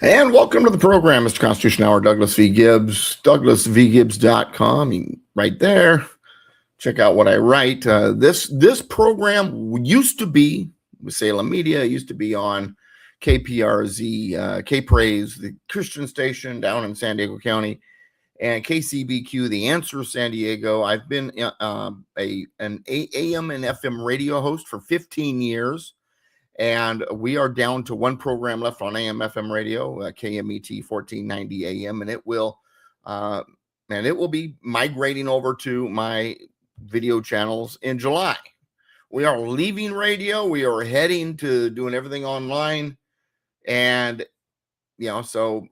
And welcome to the program, Mr. Constitution Hour, Douglas V. Gibbs, douglasvgibbs.com. Right there. Check out what I write. This program used to be with Salem Media. It used to be on KPRZ, K-Praise, the Christian station down in San Diego County, and KCBQ, The Answer, San Diego. I've been an AM and FM radio host for 15 years. And we are down to one program left on AM FM radio, KMET 1490 AM, and it will be migrating over to my video channels in July. We are leaving radio. We are heading to doing everything online, and so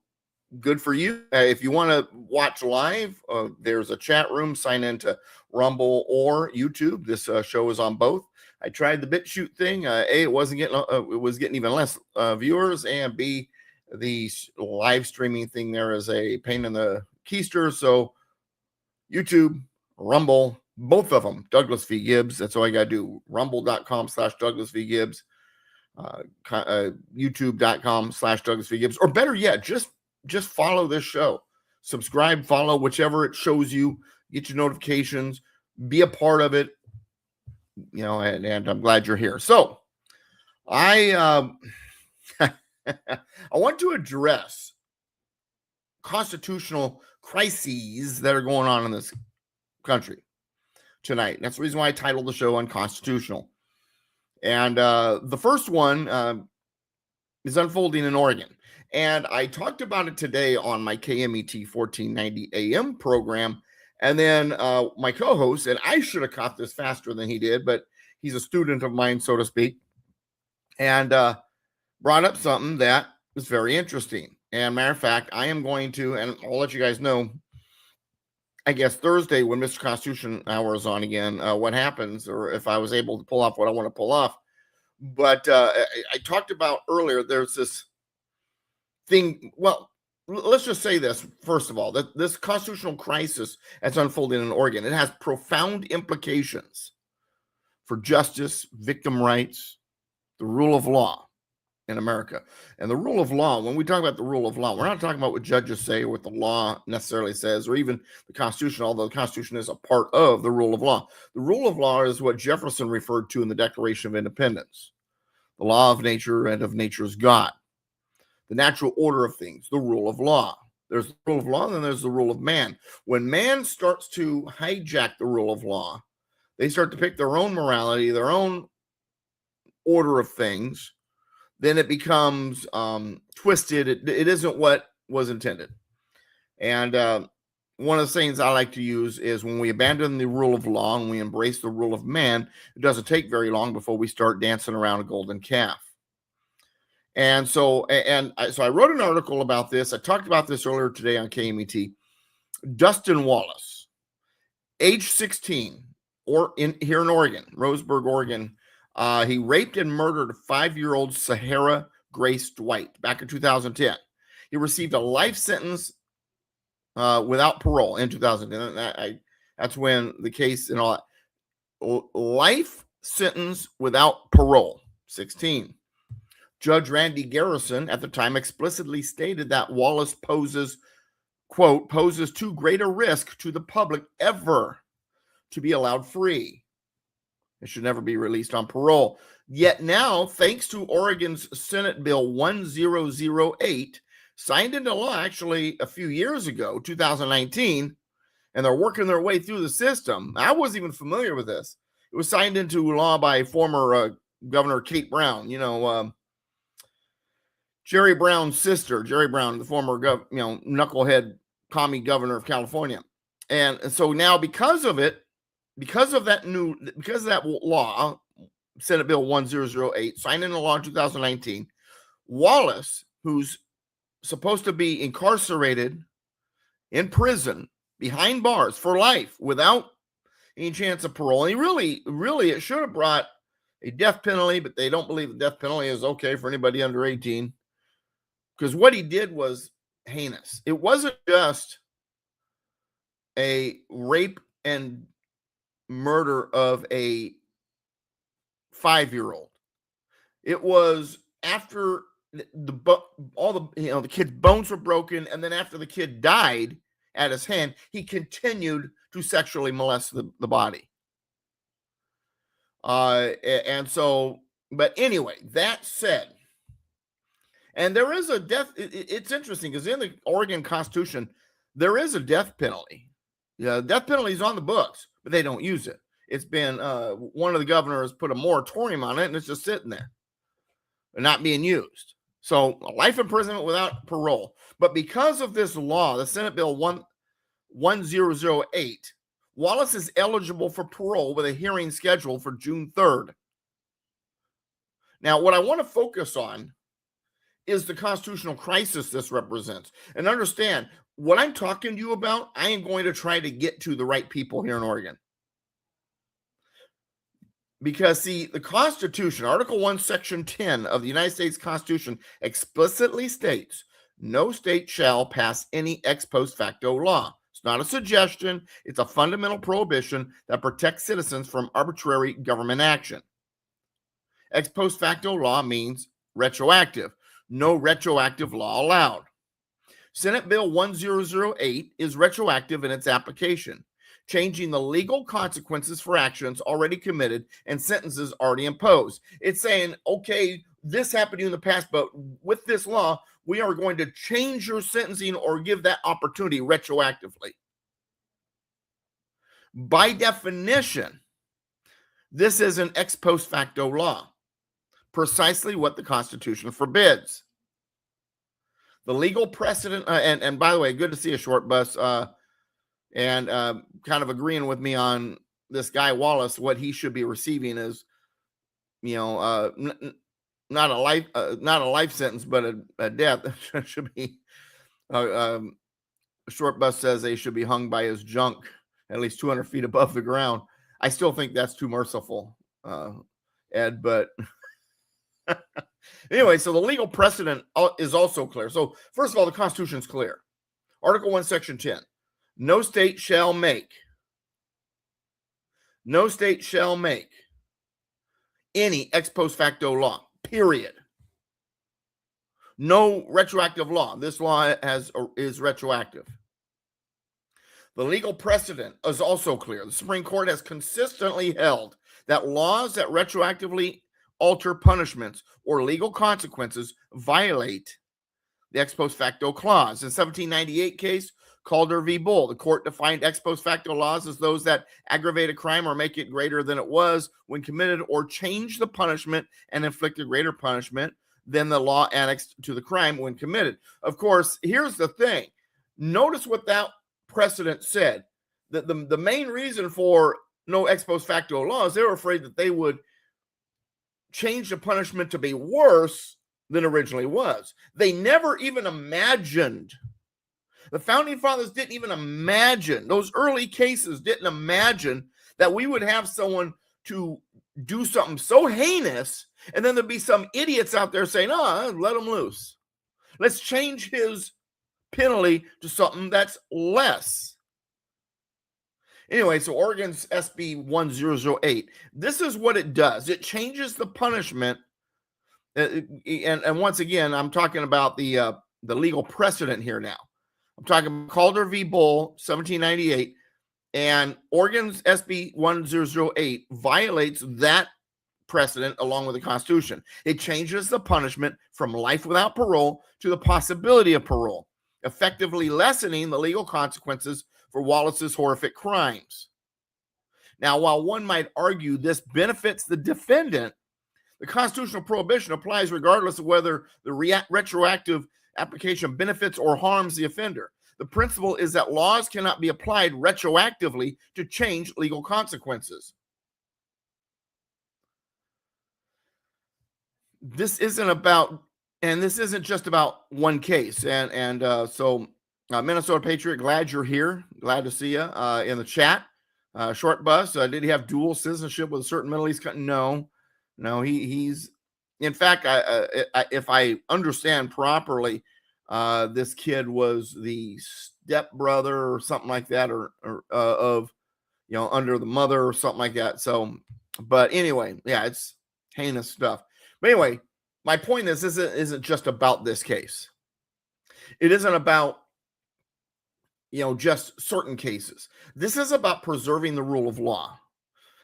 good for you. If you want to watch live, there's a chat room. Sign into Rumble or YouTube. This show is on both. I tried the BitChute thing. A, it was getting even less viewers, and B, the live streaming thing there is a pain in the keister. So YouTube, Rumble, both of them, Douglas V. Gibbs. That's all I got to do. Rumble.com/Douglas V. Gibbs, YouTube.com/Douglas V. Gibbs, or better yet, just follow this show. Subscribe, follow, whichever it shows you. Get your notifications. Be a part of it. And I'm glad you're here. So I I want to address constitutional crises that are going on in this country tonight. That's the reason why I titled the show Unconstitutional. And the first one is unfolding in Oregon. And I talked about it today on my KMET 1490 AM program. And then my co-host, and I should have caught this faster than he did, but he's a student of mine, so to speak, and brought up something that was very interesting. And matter of fact, I am going to, and I'll let you guys know, I guess Thursday when Mr. Constitution Hour is on again, what happens, or if I was able to pull off what I want to pull off. But I talked about earlier, there's this thing, well, let's just say this, first of all, that this constitutional crisis that's unfolding in Oregon, it has profound implications for justice, victim rights, the rule of law in America. And the rule of law, when we talk about the rule of law, we're not talking about what judges say or what the law necessarily says, or even the Constitution, although the Constitution is a part of the rule of law. The rule of law is what Jefferson referred to in the Declaration of Independence, the law of nature and of nature's God. The natural order of things, the rule of law. There's the rule of law, and then there's the rule of man. When man starts to hijack the rule of law, they start to pick their own morality, their own order of things, then it becomes twisted. It isn't what was intended. And one of the things I like to use is when we abandon the rule of law and we embrace the rule of man, it doesn't take very long before we start dancing around a golden calf. And so I wrote an article about this. I talked about this earlier today on KMET. Dustin Wallace, age 16, here in Oregon, Roseburg, Oregon. He raped and murdered 5-year-old Sahara Grace Dwight back in 2010. He received a life sentence without parole in 2010. That's when the case and all that. Life sentence without parole, 16. Judge Randy Garrison at the time explicitly stated that Wallace poses, quote, poses too great a risk to the public ever to be allowed free. It should never be released on parole. Yet now, thanks to Oregon's Senate Bill 1008, signed into law actually a few years ago, 2019, and they're working their way through the system. I wasn't even familiar with this. It was signed into law by former Governor Kate Brown, Jerry Brown's sister, Jerry Brown, the former knucklehead commie governor of California. And so now because of that law, Senate Bill 1008, signed into law in 2019, Wallace, who's supposed to be incarcerated in prison behind bars for life without any chance of parole. And he really, it should have brought a death penalty, but they don't believe the death penalty is okay for anybody under 18. Because what he did was heinous. It wasn't just a rape and murder of a 5-year-old. It was after all the kid's bones were broken, and then after the kid died at his hand, he continued to sexually molest the body. And so, but anyway, that said, and there is a death. It's interesting because in the Oregon Constitution, there is a death penalty. Yeah, death penalty is on the books, but they don't use it. It's been one of the governors put a moratorium on it, and it's just sitting there, not being used. So life imprisonment without parole. But because of this law, the Senate Bill 1008, Wallace is eligible for parole with a hearing scheduled for June 3rd. Now, what I want to focus on is the constitutional crisis this represents. And understand, what I'm talking to you about, I am going to try to get to the right people here in Oregon. Because, see, the Constitution, Article 1, Section 10 of the United States Constitution explicitly states, no state shall pass any ex post facto law. It's not a suggestion. It's a fundamental prohibition that protects citizens from arbitrary government action. Ex post facto law means retroactive. No retroactive law allowed. Senate Bill 1008 is retroactive in its application, changing the legal consequences for actions already committed and sentences already imposed. It's saying, okay, this happened to you in the past, but with this law, we are going to change your sentencing or give that opportunity retroactively. By definition, this is an ex post facto law, precisely what the Constitution forbids. The legal precedent, and by the way, good to see a Short Bus, and kind of agreeing with me on this guy Wallace. What he should be receiving is, not a life sentence, but a death. Should be. Short Bus says they should be hung by his junk at least 200 feet above the ground. I still think that's too merciful, Ed, but anyway, so the legal precedent is also clear. So first of all, the Constitution is clear. Article 1, Section 10. No state shall make any ex post facto law, period. No retroactive law. This law is retroactive. The legal precedent is also clear. The Supreme Court has consistently held that laws that retroactively alter punishments or legal consequences violate the ex post facto clause. In 1798 case, Calder v. Bull, the court defined ex post facto laws as those that aggravate a crime or make it greater than it was when committed or change the punishment and inflict a greater punishment than the law annexed to the crime when committed. Of course, here's the thing. Notice what that precedent said. That the main reason for no ex post facto laws, they were afraid that they would change the punishment to be worse than originally was. They never even imagined, the founding fathers didn't even imagine, those early cases didn't imagine that we would have someone to do something so heinous, and then there'd be some idiots out there saying, let him loose. Let's change his penalty to something that's less. Anyway, so Oregon's SB 1008, this is what it does. It changes the punishment. And once again, I'm talking about the legal precedent here now. I'm talking about Calder v. Bull, 1798, and Oregon's SB 1008 violates that precedent along with the Constitution. It changes the punishment from life without parole to the possibility of parole, effectively lessening the legal consequences for Wallace's horrific crimes. Now, while one might argue this benefits the defendant, the constitutional prohibition applies regardless of whether the retroactive application benefits or harms the offender. The principle is that laws cannot be applied retroactively to change legal consequences. This isn't about, and this isn't just about one case. So Minnesota Patriot, glad you're here. Glad to see you in the chat. Short Bus, did he have dual citizenship with a certain Middle East country? No, he's, in fact, if I understand properly, this kid was the stepbrother or something like that, or of, under the mother or something like that. So, but anyway, yeah, it's heinous stuff. But anyway, my point is, this isn't just about this case. It isn't about, just certain cases. This is about preserving the rule of law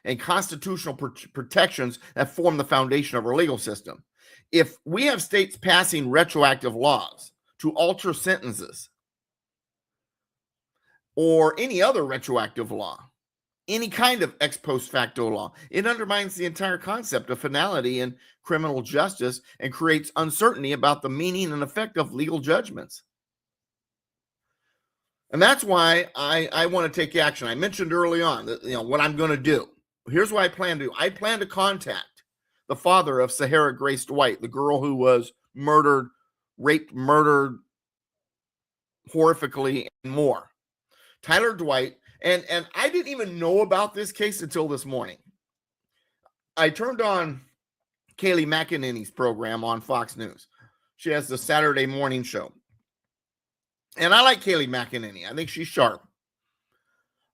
and constitutional protections that form the foundation of our legal system. If we have states passing retroactive laws to alter sentences or any other retroactive law, any kind of ex post facto law, it undermines the entire concept of finality in criminal justice and creates uncertainty about the meaning and effect of legal judgments. And that's why I want to take action. I mentioned early on that, what I'm going to do. Here's what I plan to do. I plan to contact the father of Sahara Grace Dwight, the girl who was raped, murdered horrifically, and more. Tyler Dwight. And I didn't even know about this case until this morning. I turned on Kayleigh McEnany's program on Fox News. She has the Saturday morning show. And I like Kayleigh McEnany. I think she's sharp.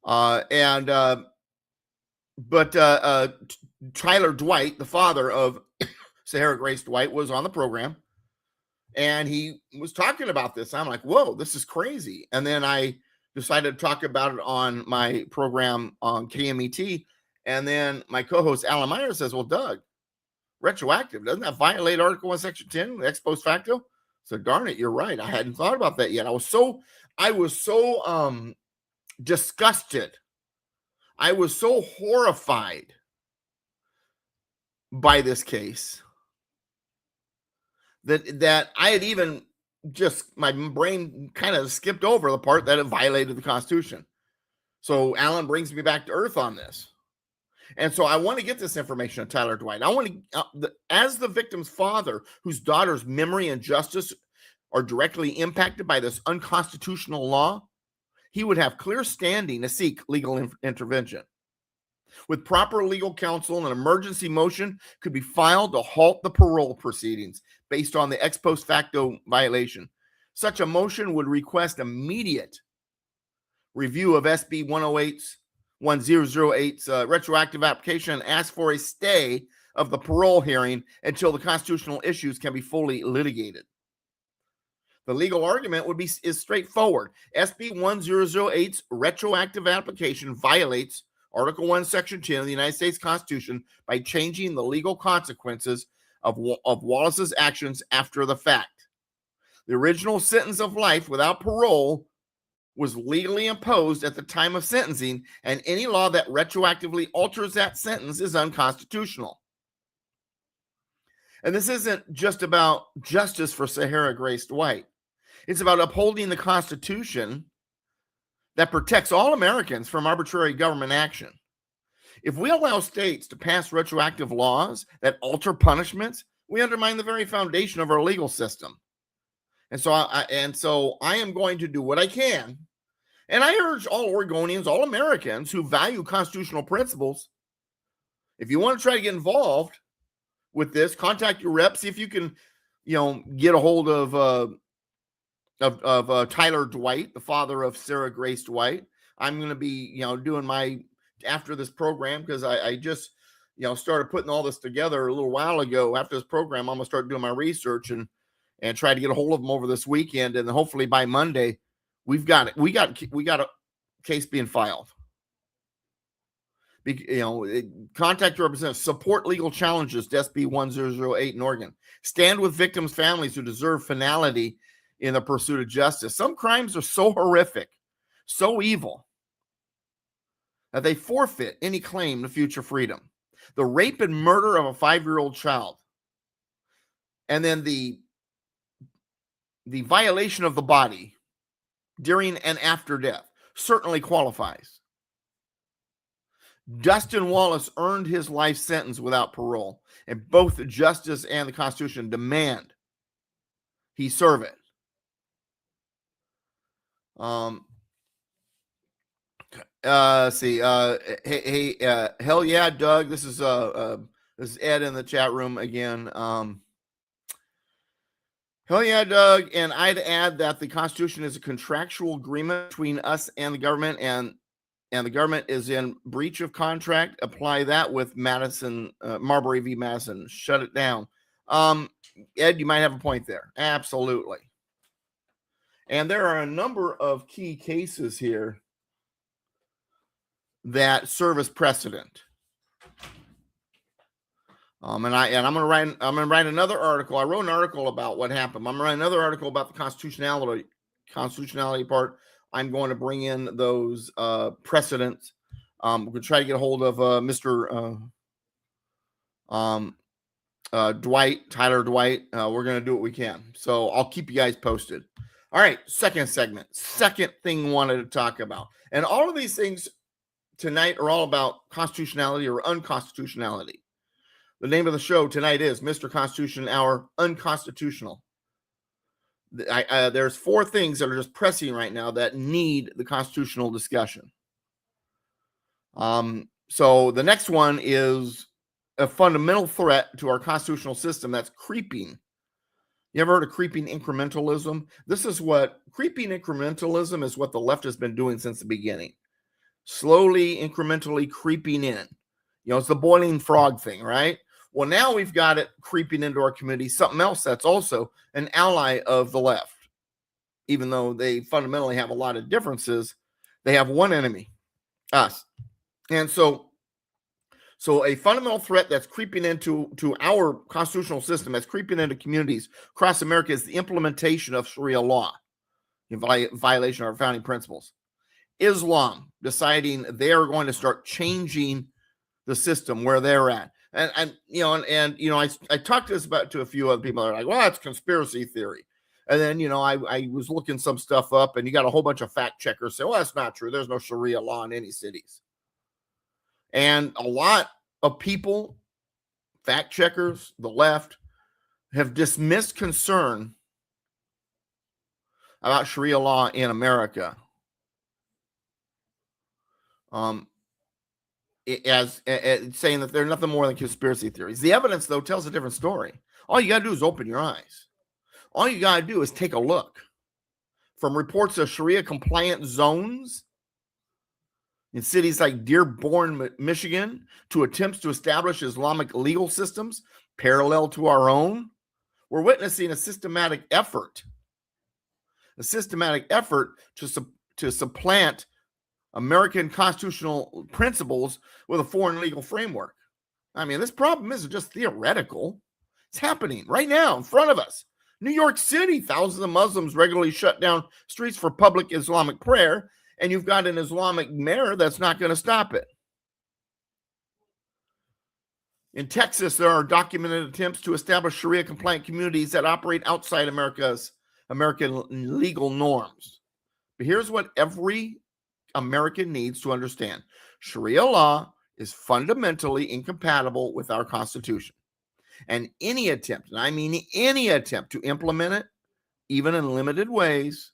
But Tyler Dwight, the father of Sahara Grace Dwight, was on the program. And he was talking about this. I'm like, whoa, this is crazy. And then I decided to talk about it on my program on KMET. And then my co-host, Alan Meyer, says, well, Doug, retroactive, doesn't that violate Article 1, Section 10, ex post facto? So darn it, you're right. I hadn't thought about that yet. I was so disgusted. I was so horrified by this case that I had even my brain kind of skipped over the part that it violated the Constitution. So Alan brings me back to earth on this. And so I want to get this information on Tyler Dwight. I want to, as the victim's father, whose daughter's memory and justice are directly impacted by this unconstitutional law, he would have clear standing to seek legal intervention. With proper legal counsel, an emergency motion could be filed to halt the parole proceedings based on the ex post facto violation. Such a motion would request immediate review of SB 1008's retroactive application and ask for a stay of the parole hearing until the constitutional issues can be fully litigated. The legal argument is straightforward. SB 1008's retroactive application violates Article 1, Section 10 of the United States Constitution by changing the legal consequences of Wallace's actions after the fact. The original sentence of life without parole was legally imposed at the time of sentencing, and any law that retroactively alters that sentence is unconstitutional. And this isn't just about justice for Sahara Grace Dwight. It's about upholding the Constitution that protects all Americans from arbitrary government action. If we allow states to pass retroactive laws that alter punishments, we undermine the very foundation of our legal system. And so I am going to do what I can. And I urge all Oregonians, all Americans who value constitutional principles, if you want to try to get involved with this, contact your rep, see if you can, get a hold of Tyler Dwight, the father of Sarah Grace Dwight. I'm going to be, doing after this program, because I just, started putting all this together a little while ago. After this program, I'm going to start doing my research and try to get a hold of them over this weekend. And hopefully by Monday, we got a case being filed. Contact your representative, support legal challenges to SB 1008 in Oregon. Stand with victims' families who deserve finality in the pursuit of justice. Some crimes are so horrific, so evil, that they forfeit any claim to future freedom. The rape and murder of a 5-year-old child, and then the violation of the body during and after death certainly qualifies. Dustin Wallace earned his life sentence without parole, and both justice and the Constitution demand he serve it. Hell yeah, Doug. This is Ed in the chat room again. Hell yeah, Doug. And I'd add that the Constitution is a contractual agreement between us and the government, and the government is in breach of contract. Apply that with Madison, Marbury v. Madison. Shut it down. Ed, you might have a point there. Absolutely. And there are a number of key cases here that serve as precedent. I'm gonna write another article. I wrote an article about what happened. I'm gonna write another article about the constitutionality part. I'm going to bring in those precedents. We're gonna try to get a hold of Mr. Tyler Dwight. We're gonna do what we can. So I'll keep you guys posted. All right, second segment. Second thing wanted to talk about, and all of these things tonight are all about constitutionality or unconstitutionality. The name of the show tonight is Mr. Constitution Hour Unconstitutional. There's four things that are just pressing right now that need the constitutional discussion. So the next one is a fundamental threat to our constitutional system that's creeping. You ever heard of creeping incrementalism? Creeping incrementalism is what the left has been doing since the beginning. Slowly, incrementally creeping in. It's the boiling frog thing, right? Well, now we've got it creeping into our community, something else that's also an ally of the left. Even though they fundamentally have a lot of differences, they have one enemy, us. And so a fundamental threat that's creeping into our constitutional system, that's creeping into communities across America, is the implementation of Sharia law in violation of our founding principles. Islam deciding they are going to start changing the system where they're at. And I talked to a few other people that are like, well, that's conspiracy theory. And then, I was looking some stuff up, and you got a whole bunch of fact checkers say, well, that's not true. There's no Sharia law in any cities. And a lot of people, fact checkers, the left, have dismissed concern about Sharia law in America. As saying that they're nothing more than conspiracy theories. The evidence, though, tells a different story. All you got to do is open your eyes. All you got to do is take a look. From reports of Sharia-compliant zones in cities like Dearborn, Michigan, to attempts to establish Islamic legal systems parallel to our own, we're witnessing a systematic effort to supplant American constitutional principles with a foreign legal framework. I mean, this problem isn't just theoretical. It's happening right now in front of us. New York City, thousands of Muslims regularly shut down streets for public Islamic prayer, and you've got an Islamic mayor that's not going to stop it. In Texas, there are documented attempts to establish Sharia-compliant communities that operate outside American legal norms. But here's what every American needs to understand. Sharia law is fundamentally incompatible with our Constitution. And any attempt, and I mean any attempt to implement it, even in limited ways,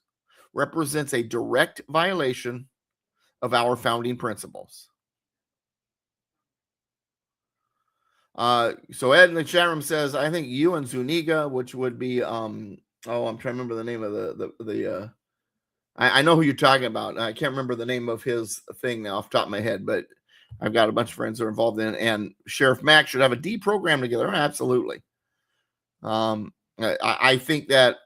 represents a direct violation of our founding principles. So Ed in the chat room says, I think you and Zuniga, which would be, I'm trying to remember the name of I know who you're talking about. I can't remember the name of his thing now off the top of my head, but I've got a bunch of friends that are involved in it. And Sheriff Mack should have a D program together. Absolutely. I think that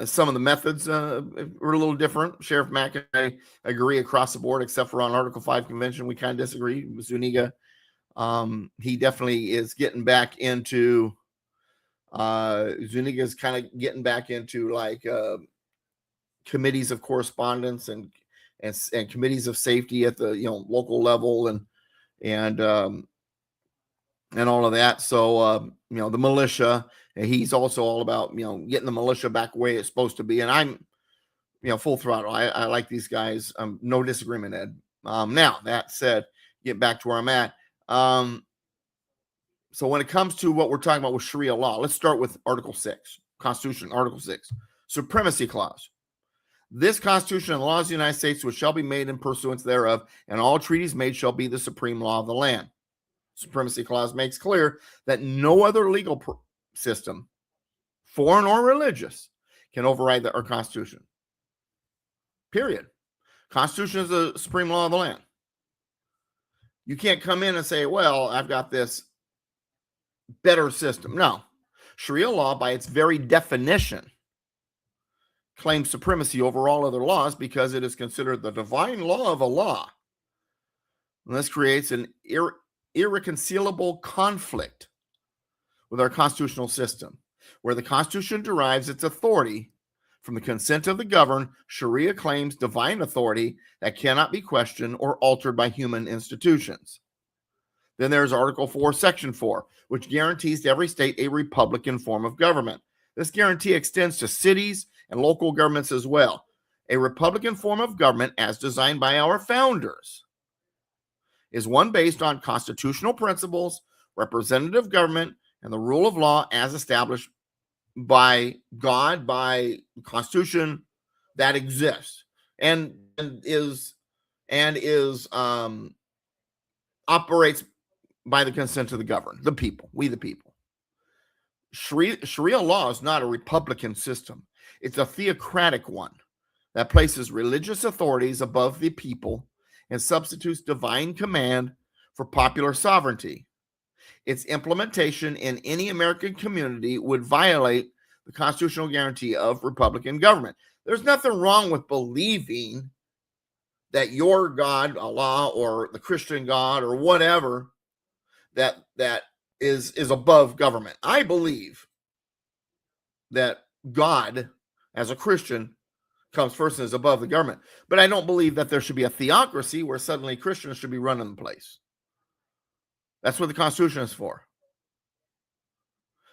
some of the methods are a little different. Sheriff Mack and I agree across the board, except for on Article 5 convention. We kind of disagree with Zuniga. He definitely is getting back into Zuniga's kind of getting back into like committees of correspondence and committees of safety at the local level and all of that. So the militia, he's also all about getting the militia back the way it's supposed to be. And I'm full throttle. I like these guys. No disagreement, Ed. Now that said, get back to where I'm at. So when it comes to what we're talking about with Sharia law, let's start with Article 6, Constitution, Article 6, Supremacy Clause. This Constitution and laws of the United States, which shall be made in pursuance thereof, and all treaties made shall be the supreme law of the land. Supremacy Clause makes clear that no other legal system, foreign or religious, can override our Constitution. Period. Constitution is the supreme law of the land. You can't come in and say, well, I've got this better system. No. Sharia law, by its very definition, claims supremacy over all other laws because it is considered the divine law of Allah. And this creates an irreconcilable conflict with our constitutional system, where the Constitution derives its authority from the consent of the governed. Sharia claims divine authority that cannot be questioned or altered by human institutions. Then there's Article 4, Section 4, which guarantees to every state a republican form of government. This guarantee extends to cities and local governments as well. A republican form of government, as designed by our founders, is one based on constitutional principles, representative government, and the rule of law as established by God, by the Constitution that exists and operates by the consent of the governed, the people, we the people. Sharia law is not a republican system. It's a theocratic one that places religious authorities above the people and substitutes divine command for popular sovereignty. Its implementation in any American community would violate the constitutional guarantee of republican government. There's nothing wrong with believing that your God, Allah, or the Christian God, or whatever, that is above government. I believe that God, as a Christian, comes first and is above the government. But I don't believe that there should be a theocracy where suddenly Christians should be running the place. That's what the Constitution is for.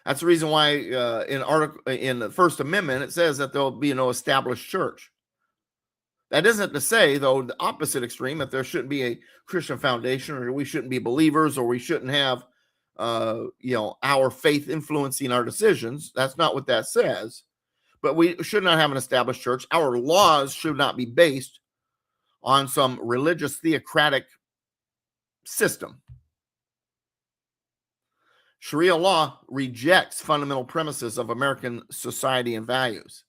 That's the reason why in the First Amendment it says that there will be no established church. That isn't to say, though, the opposite extreme, that there shouldn't be a Christian foundation, or we shouldn't be believers, or we shouldn't have our faith influencing our decisions. That's not what that says. But we should not have an established church. Our laws should not be based on some religious theocratic system. Sharia law rejects fundamental premises of American society and values.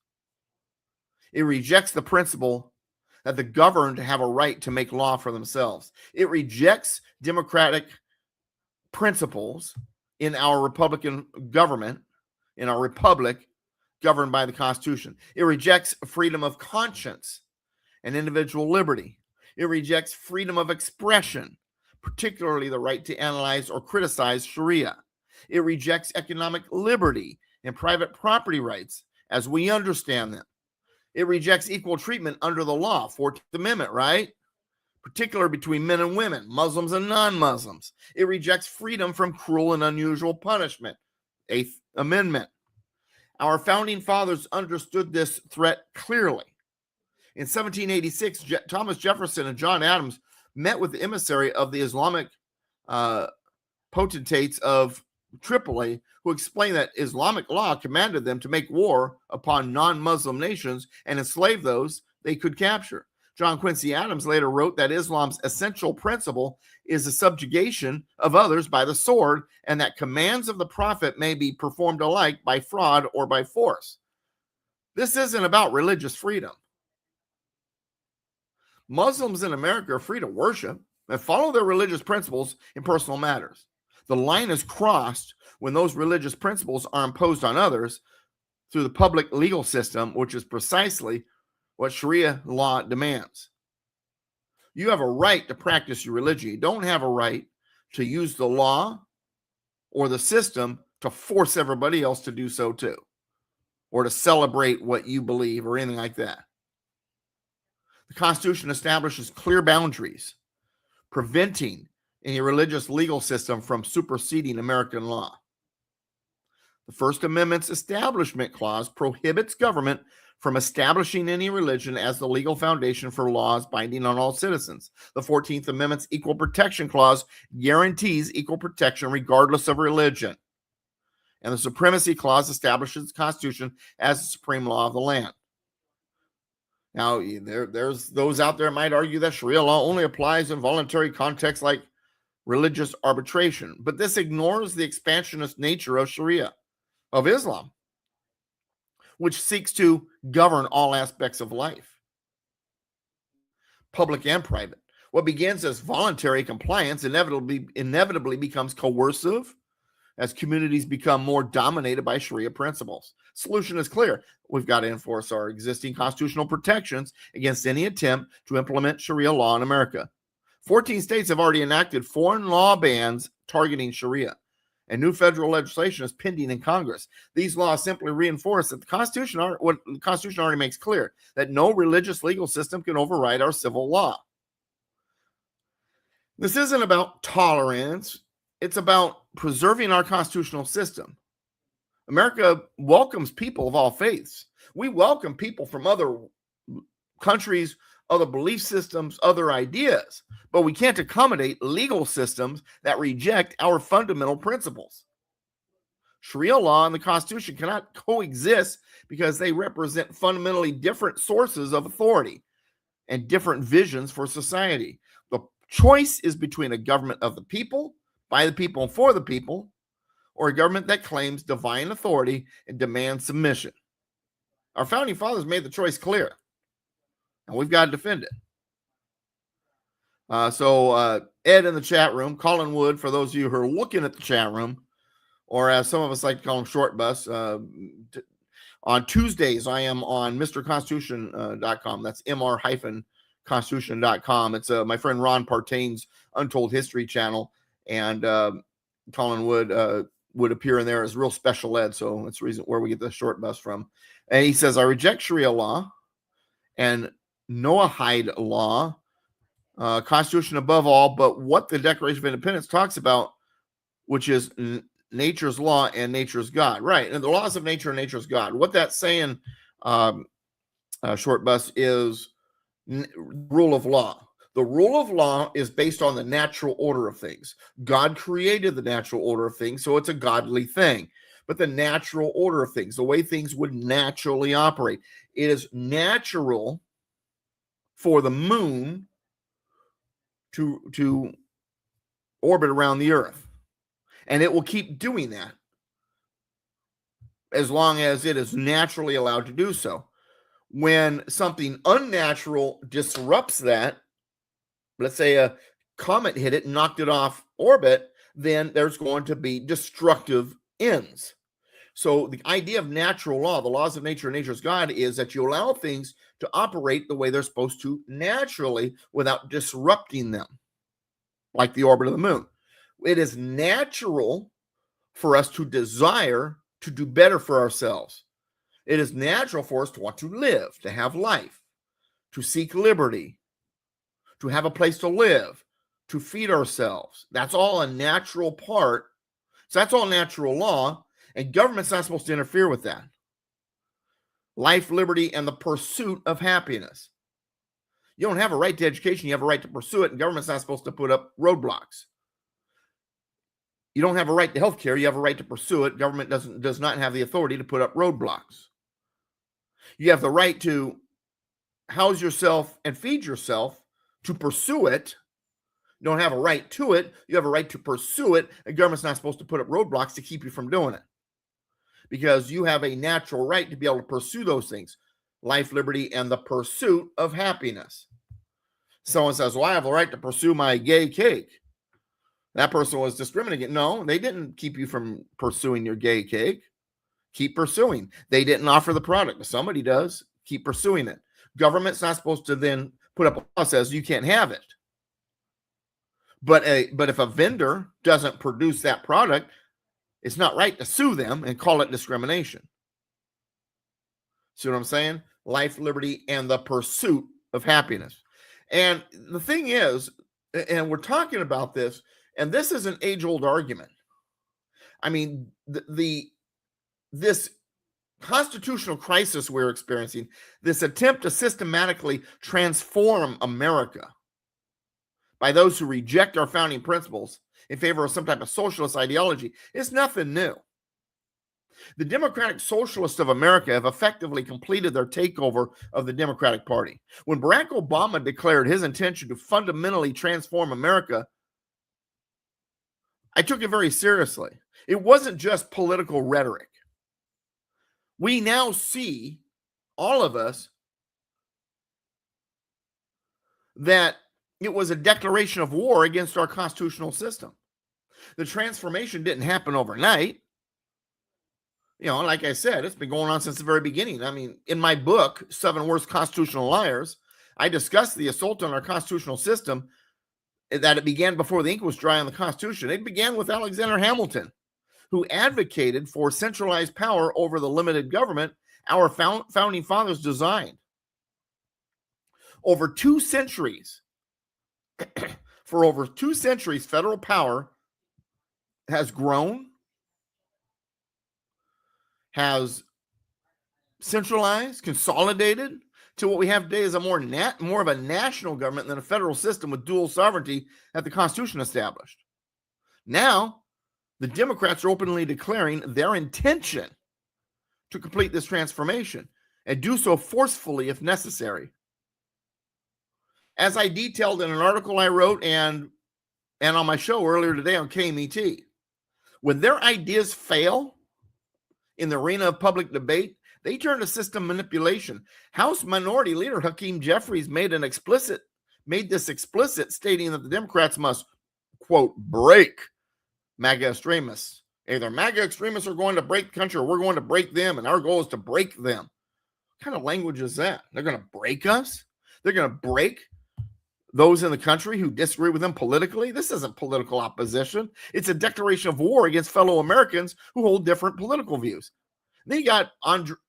It rejects the principle that the governed have a right to make law for themselves. It rejects democratic principles in our republican government, in our republic governed by the Constitution. It rejects freedom of conscience and individual liberty. It rejects freedom of expression, particularly the right to analyze or criticize Sharia. It rejects economic liberty and private property rights as we understand them. It rejects equal treatment under the law, 14th Amendment, right? Particularly between men and women, Muslims and non-Muslims. It rejects freedom from cruel and unusual punishment, 8th Amendment. Our founding fathers understood this threat clearly. In 1786, Thomas Jefferson and John Adams met with the emissary of the Islamic potentates of Tripoli, who explained that Islamic law commanded them to make war upon non-Muslim nations and enslave those they could capture. John Quincy Adams later wrote that Islam's essential principle is the subjugation of others by the sword, and that commands of the prophet may be performed alike by fraud or by force. This isn't about religious freedom. Muslims in America are free to worship and follow their religious principles in personal matters. The line is crossed when those religious principles are imposed on others through the public legal system, which is precisely what Sharia law demands. You have a right to practice your religion. You don't have a right to use the law or the system to force everybody else to do so too, or to celebrate what you believe or anything like that. The Constitution establishes clear boundaries, preventing any religious legal system from superseding American law. The First Amendment's Establishment Clause prohibits government from establishing any religion as the legal foundation for laws binding on all citizens. The 14th Amendment's Equal Protection Clause guarantees equal protection regardless of religion. And the Supremacy Clause establishes the Constitution as the supreme law of the land. Now, there's those out there might argue that Sharia law only applies in voluntary contexts like religious arbitration, but this ignores the expansionist nature of Sharia, of Islam, which seeks to govern all aspects of life, public and private. What begins as voluntary compliance inevitably becomes coercive as communities become more dominated by Sharia principles. Solution is clear. We've got to enforce our existing constitutional protections against any attempt to implement Sharia law in America. 14 states have already enacted foreign law bans targeting Sharia, and new federal legislation is pending in Congress. These laws simply reinforce that what the Constitution already makes clear, that no religious legal system can override our civil law. This isn't about tolerance. It's about preserving our constitutional system. America welcomes people of all faiths. We welcome people from other countries, other belief systems, other ideas, but we can't accommodate legal systems that reject our fundamental principles. Sharia law and the Constitution cannot coexist because they represent fundamentally different sources of authority and different visions for society. The choice is between a government of the people, by the people, and for the people, or a government that claims divine authority and demands submission. Our founding fathers made the choice clear, and we've got to defend it. So Ed in the chat room, Colin Wood, for those of you who are looking at the chat room, or as some of us like to call him, Short Bus, on Tuesdays, I am on MrConstitution.com. That's mr-constitution.com. It's my friend Ron Partain's Untold History channel, and Colin would appear in there as real special ed, so that's the reason where we get the Short Bus from. And he says, I reject Sharia law and Noahide law, Constitution above all, but what the Declaration of Independence talks about, which is nature's law and nature's God. Right, and the laws of nature and nature's God. What that's saying, Short Bus, is rule of law. The rule of law is based on the natural order of things. God created the natural order of things, so it's a godly thing. But the natural order of things, the way things would naturally operate, it is natural for the moon to orbit around the earth. And it will keep doing that as long as it is naturally allowed to do so. When something unnatural disrupts that, let's say a comet hit it and knocked it off orbit, then there's going to be destructive ends. So the idea of natural law, the laws of nature and nature's God, is that you allow things to operate the way they're supposed to naturally without disrupting them, like the orbit of the moon. It is natural for us to desire to do better for ourselves. It is natural for us to want to live, to have life, to seek liberty, to have a place to live, to feed ourselves. That's all a natural part. So that's all natural law, and government's not supposed to interfere with that. Life, liberty, and the pursuit of happiness. You don't have a right to education, you have a right to pursue it, and government's not supposed to put up roadblocks. You don't have a right to health care, you have a right to pursue it. Government does not have the authority to put up roadblocks. You have the right to house yourself and feed yourself, to pursue it. You don't have a right to it, you have a right to pursue it, and government's not supposed to put up roadblocks to keep you from doing it. Because you have a natural right to be able to pursue those things. Life, liberty, and the pursuit of happiness. Someone says, well, I have the right to pursue my gay cake. That person was discriminating. No, they didn't keep you from pursuing your gay cake. Keep pursuing. They didn't offer the product, but somebody does. Keep pursuing it. Government's not supposed to then put up a law that says you can't have it. But if a vendor doesn't produce that product, it's not right to sue them and call it discrimination. See what I'm saying? Life, liberty, and the pursuit of happiness. And the thing is, and we're talking about this, and this is an age-old argument. I mean, this constitutional crisis we're experiencing, this attempt to systematically transform America by those who reject our founding principles in favor of some type of socialist ideology, is nothing new. The Democratic Socialists of America have effectively completed their takeover of the Democratic Party. When Barack Obama declared his intention to fundamentally transform America, I took it very seriously. It wasn't just political rhetoric. We now see, all of us, that it was a declaration of war against our constitutional system. The transformation didn't happen overnight. You know, like I said, it's been going on since the very beginning. I mean, in my book, 7 Worst Constitutional Liars, I discussed the assault on our constitutional system, that it began before the ink was dry on the Constitution. It began with Alexander Hamilton, who advocated for centralized power over the limited government our founding fathers designed. Over 2 centuries, for over 2 centuries, federal power has grown, has centralized, consolidated to what we have today is a more of a national government than a federal system with dual sovereignty that the Constitution established. Now, the Democrats are openly declaring their intention to complete this transformation and do so forcefully if necessary. As I detailed in an article I wrote and on my show earlier today on KMET, when their ideas fail in the arena of public debate, they turn to system manipulation. House Minority Leader Hakeem Jeffries made this explicit, stating that the Democrats must, quote, break MAGA extremists. Either MAGA extremists are going to break the country or we're going to break them, and our goal is to break them. What kind of language is that? They're going to break us? They're going to break those in the country who disagree with them politically? This isn't political opposition. It's a declaration of war against fellow Americans who hold different political views. Then you got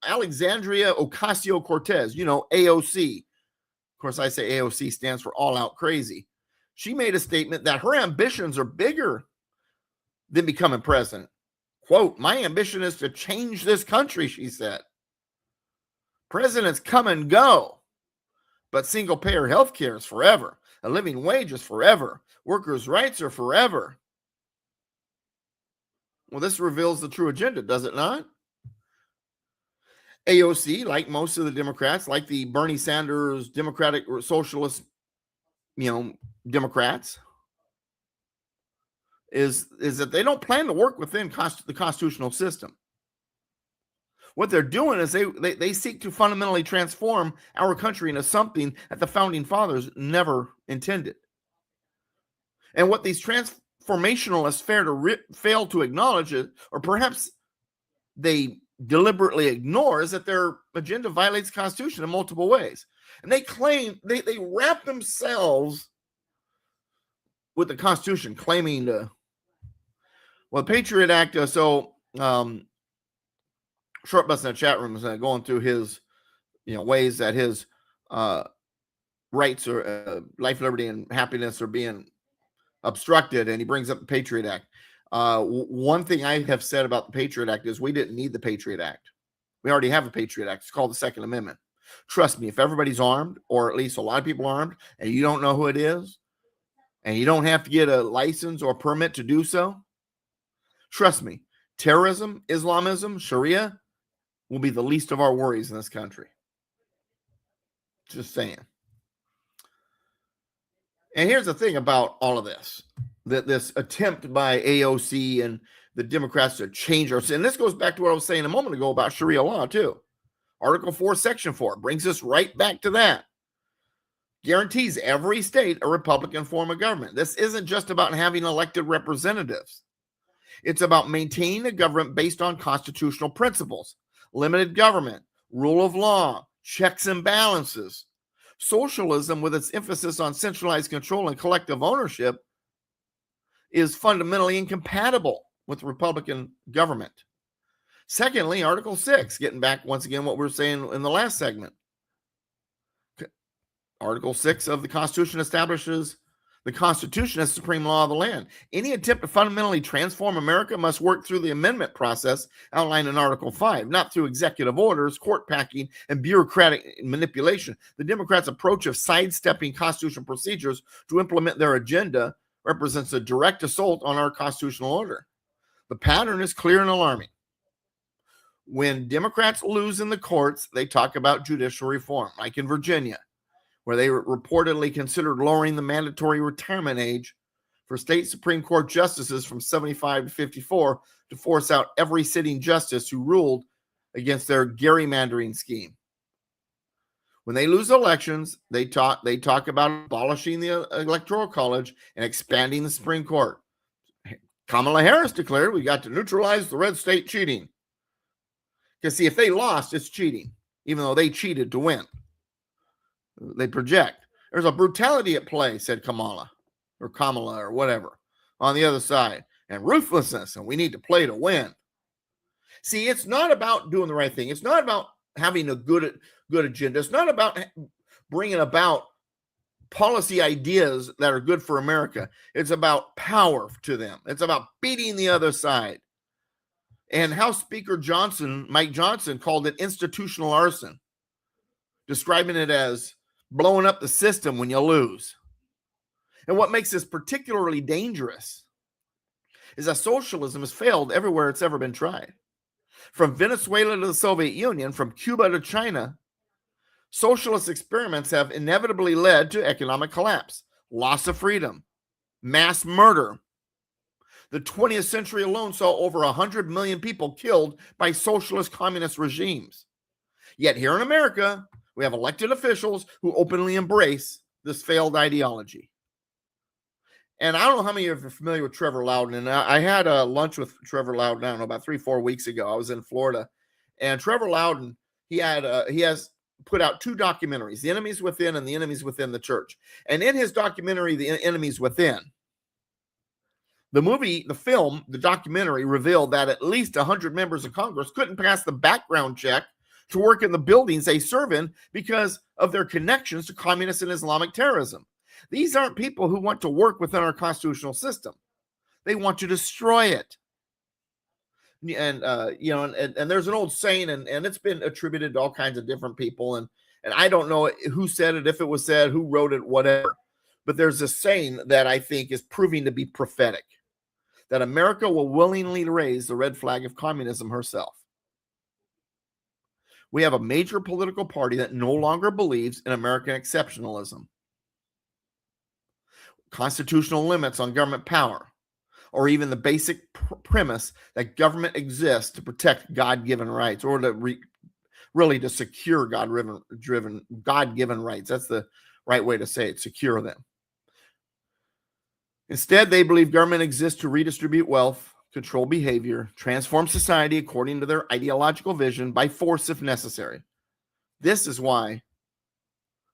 Alexandria Ocasio-Cortez, AOC. Of course, I say AOC stands for All Out Crazy. She made a statement that her ambitions are bigger than becoming president. Quote, my ambition is to change this country, she said. Presidents come and go, but single-payer health care is forever. A living wage is forever. Workers' rights are forever. Well, this reveals the true agenda, does it not? AOC, like most of the Democrats, like the Bernie Sanders Democratic or Socialist, Democrats, is that they don't plan to work within the constitutional system. What they're doing is they seek to fundamentally transform our country into something that the founding fathers never intended. And what these transformationalists fail to acknowledge, or perhaps they deliberately ignore, is that their agenda violates the Constitution in multiple ways. And they claim, they wrap themselves with the Constitution, claiming the Patriot Act. Short Bus in the chat room is going through his, ways that his rights or life, liberty, and happiness are being obstructed, and he brings up the Patriot Act. One thing I have said about the Patriot Act is we didn't need the Patriot Act. We already have a Patriot Act. It's called the Second Amendment. Trust me, if everybody's armed, or at least a lot of people are armed, and you don't know who it is, and you don't have to get a license or permit to do so, trust me, terrorism, Islamism, Sharia will be the least of our worries in this country. Just saying. And here's the thing about all of this, that this attempt by AOC and the Democrats to change our, and this goes back to what I was saying a moment ago about Sharia law too. Article 4, Section 4 brings us right back to that. Guarantees every state a Republican form of government. This isn't just about having elected representatives. It's about maintaining a government based on constitutional principles, limited government, rule of law, checks and balances. Socialism, with its emphasis on centralized control and collective ownership, is fundamentally incompatible with Republican government. Secondly, Article 6, getting back once again what we were saying in the last segment. Article 6 of the Constitution establishes the Constitution as supreme law of the land. Any attempt to fundamentally transform America must work through the amendment process outlined in Article 5, not through executive orders, court packing, and bureaucratic manipulation. The Democrats' approach of sidestepping constitutional procedures to implement their agenda represents a direct assault on our constitutional order. The pattern is clear and alarming. When Democrats lose in the courts, they talk about judicial reform, like in Virginia, where they reportedly considered lowering the mandatory retirement age for state Supreme Court justices from 75 to 54 to force out every sitting justice who ruled against their gerrymandering scheme. When they lose elections, they talk about abolishing the Electoral College and expanding the Supreme Court. Kamala Harris declared we got to neutralize the red state cheating. Because, see, if they lost, it's cheating, even though they cheated to win. They project. There's a brutality at play, said Kamala or whatever on the other side, and ruthlessness, and we need to play to win. See, it's not about doing the right thing. It's not about having a good agenda. It's not about bringing about policy ideas that are good for America. It's about power to them. It's about beating the other side. And House Speaker Mike Johnson, called it institutional arson, describing it as blowing up the system when you lose. And what makes this particularly dangerous is that socialism has failed everywhere it's ever been tried. From Venezuela to the Soviet Union, from Cuba to China, socialist experiments have inevitably led to economic collapse, loss of freedom, mass murder. The 20th century alone saw over 100 million people killed by socialist communist regimes. Yet here in America, we have elected officials who openly embrace this failed ideology. And I don't know how many of you are familiar with Trevor Loudon. And I had a lunch with Trevor Loudon, I don't know, about 3-4 weeks ago. I was in Florida. And Trevor Loudon, he has put out 2 documentaries, The Enemies Within and The Enemies Within the Church. And in his documentary, The Enemies Within, the documentary revealed that at least 100 members of Congress couldn't pass the background check to work in the buildings they serve in because of their connections to communist and Islamic terrorism. These aren't people who want to work within our constitutional system. They want to destroy it. And there's an old saying, and it's been attributed to all kinds of different people, and I don't know who said it, if it was said, who wrote it, whatever. But there's a saying that I think is proving to be prophetic, that America will willingly raise the red flag of communism herself. We have a major political party that no longer believes in American exceptionalism, constitutional limits on government power, or even the basic premise that government exists to protect God-given rights, or to really to secure God-given rights. That's the right way to say it, secure them. Instead, they believe government exists to redistribute wealth, control behavior, transform society according to their ideological vision by force if necessary. This is why